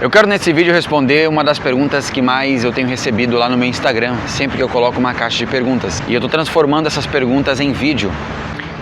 Eu quero nesse vídeo responder uma das perguntas que mais eu tenho recebido lá no meu Instagram, sempre que eu coloco uma caixa de perguntas. E eu estou transformando essas perguntas em vídeo.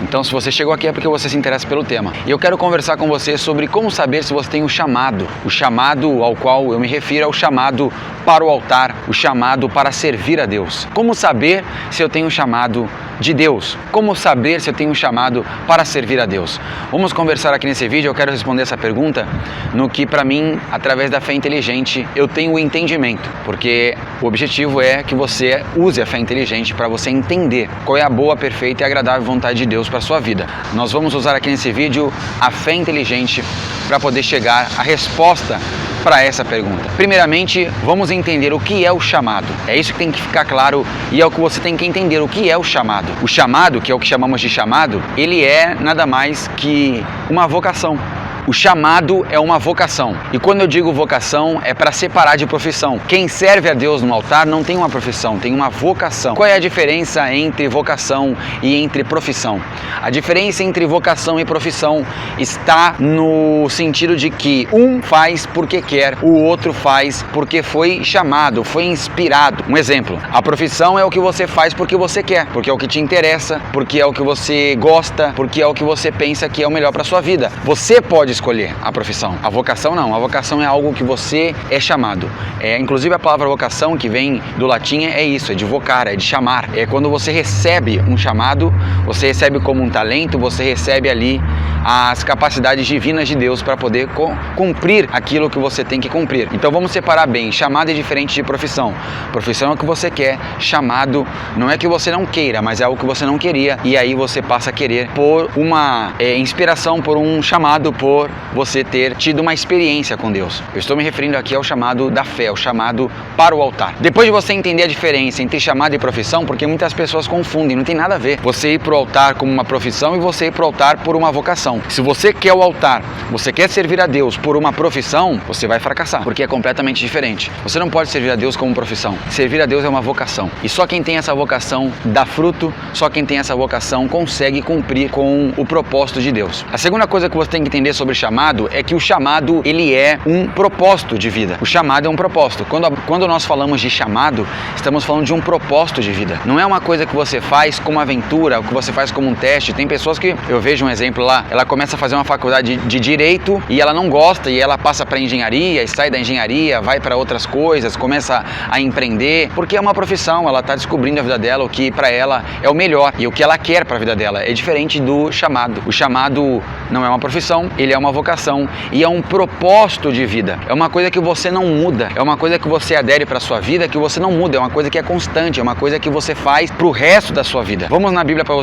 Então, se você chegou aqui é porque você se interessa pelo tema. E eu quero conversar com você sobre como saber se você tem o chamado. O chamado ao qual eu me refiro é o chamado para o altar, o chamado para servir a Deus. Como saber se eu tenho o chamado de Deus? Como saber se eu tenho um chamado para servir a Deus? Vamos conversar aqui nesse vídeo. Eu quero responder essa pergunta no que, para mim, através da fé inteligente, eu tenho o entendimento. Porque o objetivo é que você use a fé inteligente para você entender qual é a boa, perfeita e agradável vontade de Deus para a sua vida. Nós vamos usar aqui nesse vídeo a fé inteligente para poder chegar à resposta para essa pergunta. Primeiramente, vamos entender o que é o chamado. É isso que tem que ficar claro e é o que você tem que entender, o que é o chamado. O chamado, que é o que chamamos de chamado, ele é nada mais que uma vocação. O chamado é uma vocação. E quando eu digo vocação, é para separar de profissão. Quem serve a Deus no altar não tem uma profissão, tem uma vocação. Qual é a diferença entre vocação e entre profissão? A diferença entre vocação e profissão está no sentido de que um faz porque quer, o outro faz porque foi chamado, foi inspirado. Um exemplo, a profissão é o que você faz porque você quer, porque é o que te interessa, porque é o que você gosta, porque é o que você pensa que é o melhor para sua vida. Você pode escolher a profissão. A vocação não. A vocação é algo que você é chamado. Inclusive a palavra vocação, que vem do latim, é isso, é de vocar, é de chamar. É quando você recebe um chamado, você recebe como um talento, você recebe ali as capacidades divinas de Deus para poder cumprir aquilo que você tem que cumprir. Então vamos separar bem. Chamado é diferente de profissão. Profissão é o que você quer. Chamado não é que você não queira, mas é algo que você não queria e aí você passa a querer por uma inspiração, por um chamado, por você ter tido uma experiência com Deus. Eu estou me referindo aqui ao chamado da fé, ao chamado para o altar. Depois de você entender a diferença entre chamado e profissão, porque muitas pessoas confundem, não tem nada a ver você ir para o altar como uma profissão e você ir para o altar por uma vocação. Se você quer o altar, você quer servir a Deus por uma profissão, você vai fracassar, porque é completamente diferente. Você não pode servir a Deus como profissão. Servir a Deus é uma vocação. E só quem tem essa vocação dá fruto, só quem tem essa vocação consegue cumprir com o propósito de Deus. A segunda coisa que você tem que entender sobre chamado é que o chamado, ele é um propósito de vida. O chamado é um propósito. Quando nós falamos de chamado, estamos falando de um propósito de vida. Não é uma coisa que você faz como aventura, o que você faz como um teste. Tem pessoas que, eu vejo um exemplo lá, ela começa a fazer uma faculdade de direito e ela não gosta e ela passa para engenharia e sai da engenharia, vai para outras coisas, começa a empreender, porque é uma profissão, ela está descobrindo a vida dela, o que para ela é o melhor e o que ela quer para a vida dela. É diferente do chamado. O chamado não é uma profissão, ele é uma vocação e é um propósito de vida. É uma coisa que você não muda, é uma coisa que você adere para a sua vida, que você não muda, é uma coisa que é constante, é uma coisa que você faz para o resto da sua vida. Vamos na Bíblia para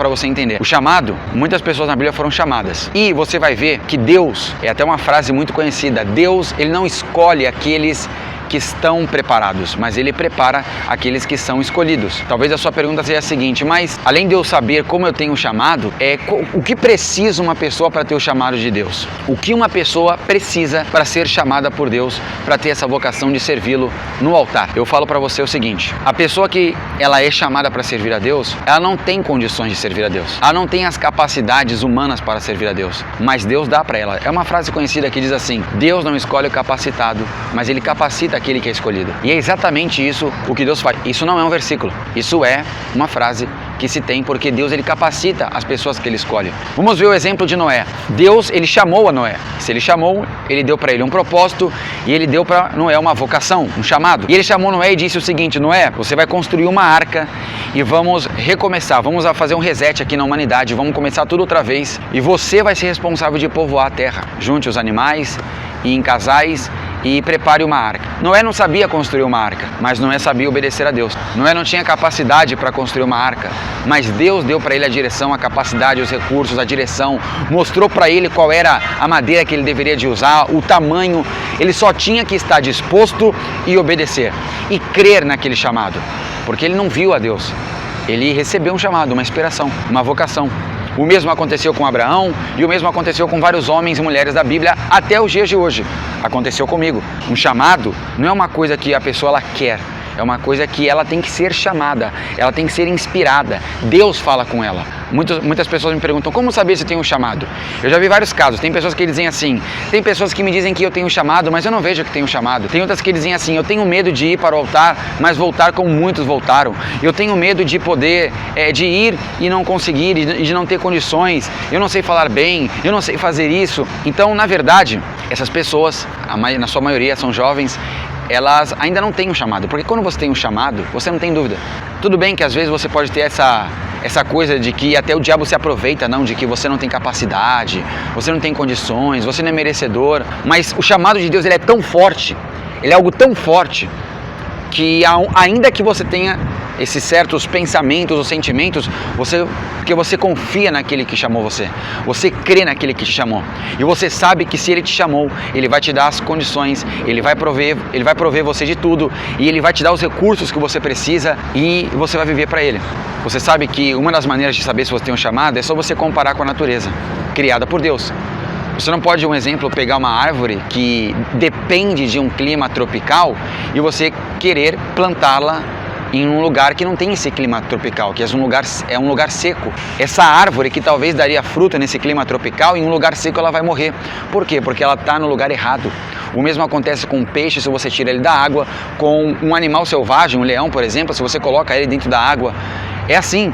você entender. O chamado, muitas pessoas na Bíblia foram chamadas e você vai ver que Deus, é até uma frase muito conhecida, Deus, ele não escolhe aqueles que estão preparados, mas ele prepara aqueles que são escolhidos. Talvez a sua pergunta seja a seguinte, mas além de eu saber como eu tenho um chamado, o que precisa uma pessoa para ter o chamado de Deus? O que uma pessoa precisa para ser chamada por Deus, para ter essa vocação de servi-lo no altar? Eu falo para você o seguinte, a pessoa que ela é chamada para servir a Deus, ela não tem condições de servir a Deus. Ela não tem as capacidades humanas para servir a Deus, mas Deus dá para ela. É uma frase conhecida que diz assim, Deus não escolhe o capacitado, mas ele capacita aquele que é escolhido. E é exatamente isso o que Deus faz. Isso não é um versículo, isso é uma frase que se tem porque Deus, ele capacita as pessoas que ele escolhe. Vamos ver o exemplo de Noé. Deus, ele chamou a Noé. Se ele chamou, ele deu para ele um propósito e ele deu para Noé uma vocação, um chamado. E ele chamou Noé e disse o seguinte, Noé, você vai construir uma arca e vamos recomeçar, vamos fazer um reset aqui na humanidade, vamos começar tudo outra vez e você vai ser responsável de povoar a terra. Junte os animais e em casais e prepare uma arca. Noé não sabia construir uma arca, mas Noé sabia obedecer a Deus. Noé não tinha capacidade para construir uma arca, mas Deus deu para ele a direção, a capacidade, os recursos, a direção, mostrou para ele qual era a madeira que ele deveria de usar, o tamanho. Ele só tinha que estar disposto e obedecer e crer naquele chamado, porque ele não viu a Deus. Ele recebeu um chamado, uma inspiração, uma vocação. O mesmo aconteceu com Abraão e o mesmo aconteceu com vários homens e mulheres da Bíblia até os dias de hoje. Aconteceu comigo. Um chamado não é uma coisa que a pessoa ela quer, é uma coisa que ela tem que ser chamada, ela tem que ser inspirada. Deus fala com ela. Muitas pessoas me perguntam, como saber se eu tenho um chamado? Eu já vi vários casos, tem pessoas que dizem assim, tem pessoas que me dizem que eu tenho um chamado, mas eu não vejo que tenho um chamado. Tem outras que dizem assim, eu tenho medo de ir para o altar, mas voltar como muitos voltaram. Eu tenho medo de poder, de ir e não conseguir, de não ter condições, eu não sei falar bem, eu não sei fazer isso. Então, na verdade, essas pessoas, na sua maioria são jovens, elas ainda não têm um chamado, porque quando você tem um chamado, você não tem dúvida. Tudo bem que às vezes você pode ter essa coisa de que até o diabo se aproveita, não, de que você não tem capacidade, você não tem condições, você não é merecedor, mas o chamado de Deus ele é tão forte, ele é algo tão forte, que ainda que você tenha esses certos pensamentos ou sentimentos, porque você confia naquele que chamou você, você crê naquele que te chamou, e você sabe que se ele te chamou, ele vai te dar as condições, ele vai prover você de tudo, e ele vai te dar os recursos que você precisa, e você vai viver para ele. Você sabe que uma das maneiras de saber se você tem um chamado é só você comparar com a natureza, criada por Deus. Você não pode, um exemplo, pegar uma árvore que depende de um clima tropical e você querer plantá-la em um lugar que não tem esse clima tropical, que é um lugar seco. Essa árvore que talvez daria fruta nesse clima tropical, em um lugar seco ela vai morrer. Por quê? Porque ela está no lugar errado. O mesmo acontece com um peixe se você tira ele da água, com um animal selvagem, um leão, por exemplo, se você coloca ele dentro da água. É assim,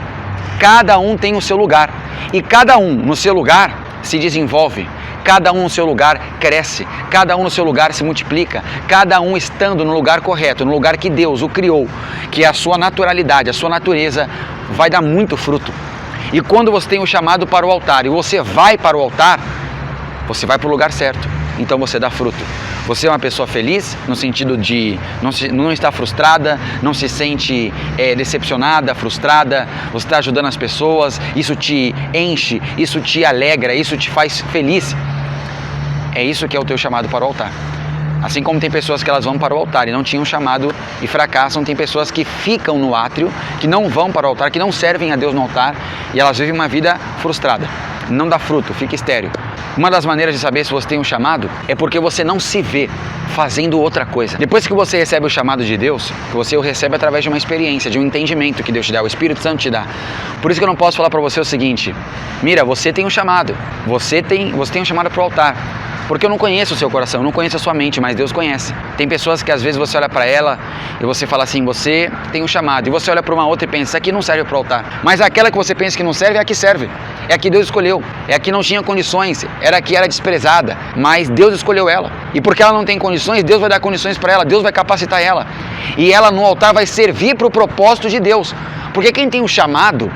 cada um tem o seu lugar e cada um no seu lugar se desenvolve. Cada um no seu lugar cresce, cada um no seu lugar se multiplica, cada um estando no lugar correto, no lugar que Deus o criou, que é a sua naturalidade, a sua natureza, vai dar muito fruto. E quando você tem o chamado para o altar e você vai para o altar, você vai para o lugar certo, então você dá fruto. Você é uma pessoa feliz, no sentido de não estar frustrada, não se sente decepcionada, frustrada, você está ajudando as pessoas, isso te enche, isso te alegra, isso te faz feliz. É isso que é o teu chamado para o altar. Assim como tem pessoas que elas vão para o altar e não tinham chamado e fracassam, tem pessoas que ficam no átrio, que não vão para o altar, que não servem a Deus no altar e elas vivem uma vida frustrada. Não dá fruto, fica estéril. Uma das maneiras de saber se você tem um chamado é porque você não se vê fazendo outra coisa. Depois que você recebe o chamado de Deus, você o recebe através de uma experiência, de um entendimento que Deus te dá, o Espírito Santo te dá. Por isso que eu não posso falar para você o seguinte, Mira, você tem um chamado, você tem um chamado para o altar. Porque eu não conheço o seu coração, eu não conheço a sua mente, mas Deus conhece. Tem pessoas que às vezes você olha para ela e você fala assim, você tem um chamado. E você olha para uma outra e pensa, isso aqui não serve para o altar. Mas aquela que você pensa que não serve, é a que serve. É a que Deus escolheu. É a que não tinha condições, era a que era desprezada. Mas Deus escolheu ela. E porque ela não tem condições, Deus vai dar condições para ela, Deus vai capacitar ela. E ela no altar vai servir para o propósito de Deus. Porque quem tem um chamado,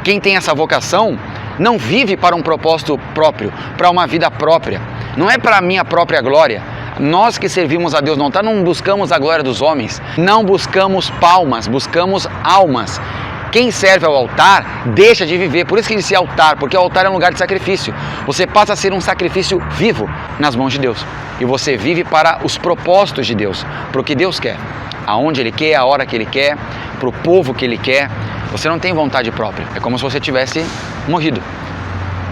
quem tem essa vocação, não vive para um propósito próprio, para uma vida própria. Não é para a minha própria glória. Nós que servimos a Deus no altar não buscamos a glória dos homens, não buscamos palmas, buscamos almas. Quem serve ao altar deixa de viver, por isso que ele diz altar, porque o altar é um lugar de sacrifício. Você passa a ser um sacrifício vivo nas mãos de Deus. E você vive para os propósitos de Deus, para o que Deus quer, aonde Ele quer, a hora que Ele quer, para o povo que Ele quer. Você não tem vontade própria, é como se você tivesse morrido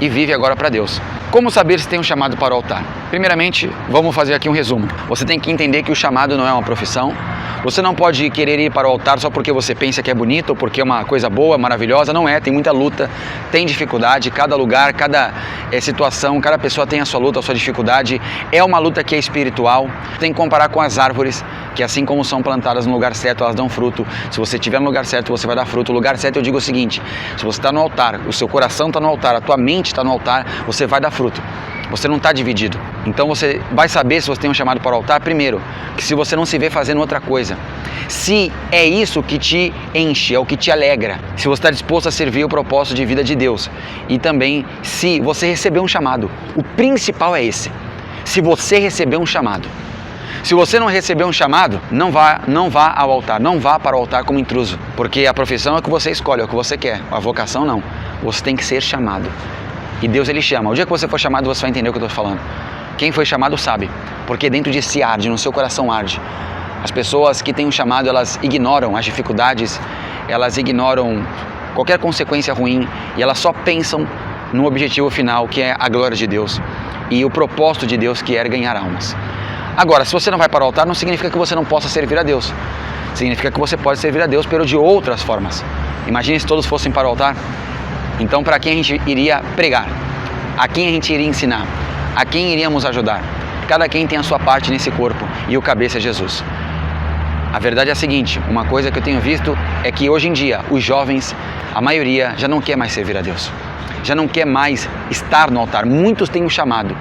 e vive agora para Deus. Como saber se tem um chamado para o altar? Primeiramente, vamos fazer aqui um resumo. Você tem que entender que o chamado não é uma profissão. Você não pode querer ir para o altar só porque você pensa que é bonito ou porque é uma coisa boa, maravilhosa. Não é, tem muita luta, tem dificuldade. Cada lugar, cada situação, cada pessoa tem a sua luta, a sua dificuldade. É uma luta que é espiritual. Tem que comparar com as árvores, que assim como são plantadas no lugar certo, elas dão fruto. Se você estiver no lugar certo, você vai dar fruto. O lugar certo, eu digo o seguinte, se você está no altar, o seu coração está no altar, a tua mente está no altar, você vai dar fruto. Você não está dividido. Então você vai saber se você tem um chamado para o altar, primeiro, que se você não se vê fazendo outra coisa. Se é isso que te enche, é o que te alegra. Se você está disposto a servir o propósito de vida de Deus. E também se você recebeu um chamado. O principal é esse. Se você recebeu um chamado. Se você não recebeu um chamado, não vá ao altar, não vá para o altar como intruso. Porque a profissão é o que você escolhe, é o que você quer. A vocação não. Você tem que ser chamado. E Deus ele chama. O dia que você for chamado, você vai entender o que eu estou falando. Quem foi chamado sabe, porque dentro de si arde, no seu coração arde. As pessoas que têm um chamado, elas ignoram as dificuldades, elas ignoram qualquer consequência ruim e elas só pensam no objetivo final, que é a glória de Deus e o propósito de Deus, que é ganhar almas. Agora, se você não vai para o altar, não significa que você não possa servir a Deus. Significa que você pode servir a Deus, pero de outras formas. Imagine se todos fossem para o altar. Então, para quem a gente iria pregar? A quem a gente iria ensinar? A quem iríamos ajudar? Cada quem tem a sua parte nesse corpo e o cabeça é Jesus. A verdade é a seguinte, uma coisa que eu tenho visto é que hoje em dia os jovens, a maioria, já não quer mais servir a Deus. Já não quer mais estar no altar. Muitos têm o chamado,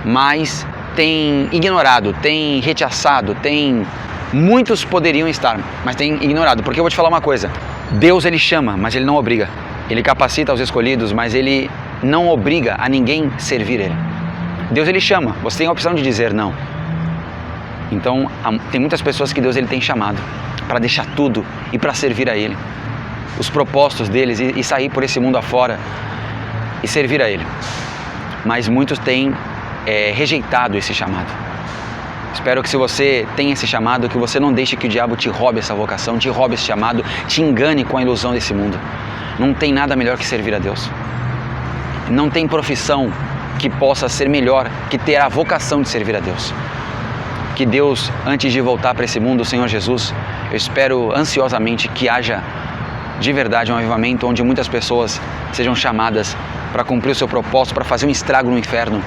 mas têm ignorado, têm rechaçado, muitos poderiam estar, mas têm ignorado. Porque eu vou te falar uma coisa, Deus ele chama, mas ele não obriga. Ele capacita os escolhidos, mas ele não obriga a ninguém servir ele. Deus ele chama, você tem a opção de dizer não. Então, tem muitas pessoas que Deus ele tem chamado para deixar tudo e para servir a Ele. Os propósitos deles e sair por esse mundo afora e servir a Ele. Mas muitos têm rejeitado esse chamado. Espero que se você tem esse chamado, que você não deixe que o diabo te roube essa vocação, te roube esse chamado, te engane com a ilusão desse mundo. Não tem nada melhor que servir a Deus. Não tem profissão que possa ser melhor que ter a vocação de servir a Deus. Que Deus, antes de voltar para esse mundo, o Senhor Jesus, eu espero ansiosamente que haja de verdade um avivamento onde muitas pessoas sejam chamadas para cumprir o seu propósito, para fazer um estrago no inferno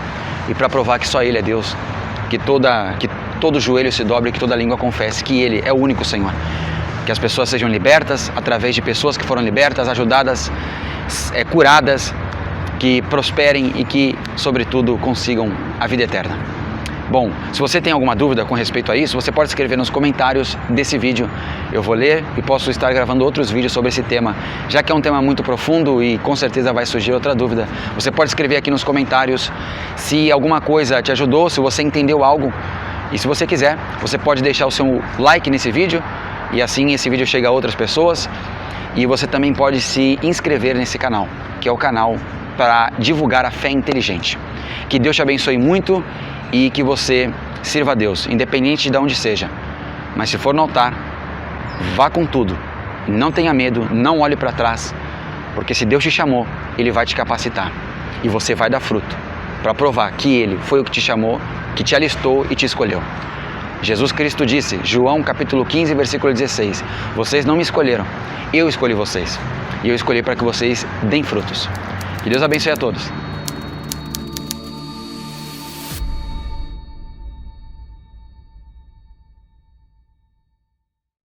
e para provar que só Ele é Deus, que todo joelho se dobre, que toda língua confesse que Ele é o único Senhor. Que as pessoas sejam libertas através de pessoas que foram libertas, ajudadas, curadas, que prosperem e que, sobretudo, consigam a vida eterna. Bom, se você tem alguma dúvida com respeito a isso, você pode escrever nos comentários desse vídeo. Eu vou ler e posso estar gravando outros vídeos sobre esse tema, já que é um tema muito profundo e com certeza vai surgir outra dúvida. Você pode escrever aqui nos comentários se alguma coisa te ajudou, se você entendeu algo. E se você quiser, você pode deixar o seu like nesse vídeo e assim esse vídeo chega a outras pessoas. E você também pode se inscrever nesse canal, que é o canal para divulgar a fé inteligente. Que Deus te abençoe muito e que você sirva a Deus, independente de onde seja. Mas se for no altar, vá com tudo. Não tenha medo, não olhe para trás, porque se Deus te chamou, Ele vai te capacitar. E você vai dar fruto, para provar que Ele foi o que te chamou, que te alistou e te escolheu. Jesus Cristo disse, João capítulo 15, versículo 16, vocês não me escolheram, eu escolhi vocês. E eu escolhi para que vocês deem frutos. Que Deus abençoe a todos.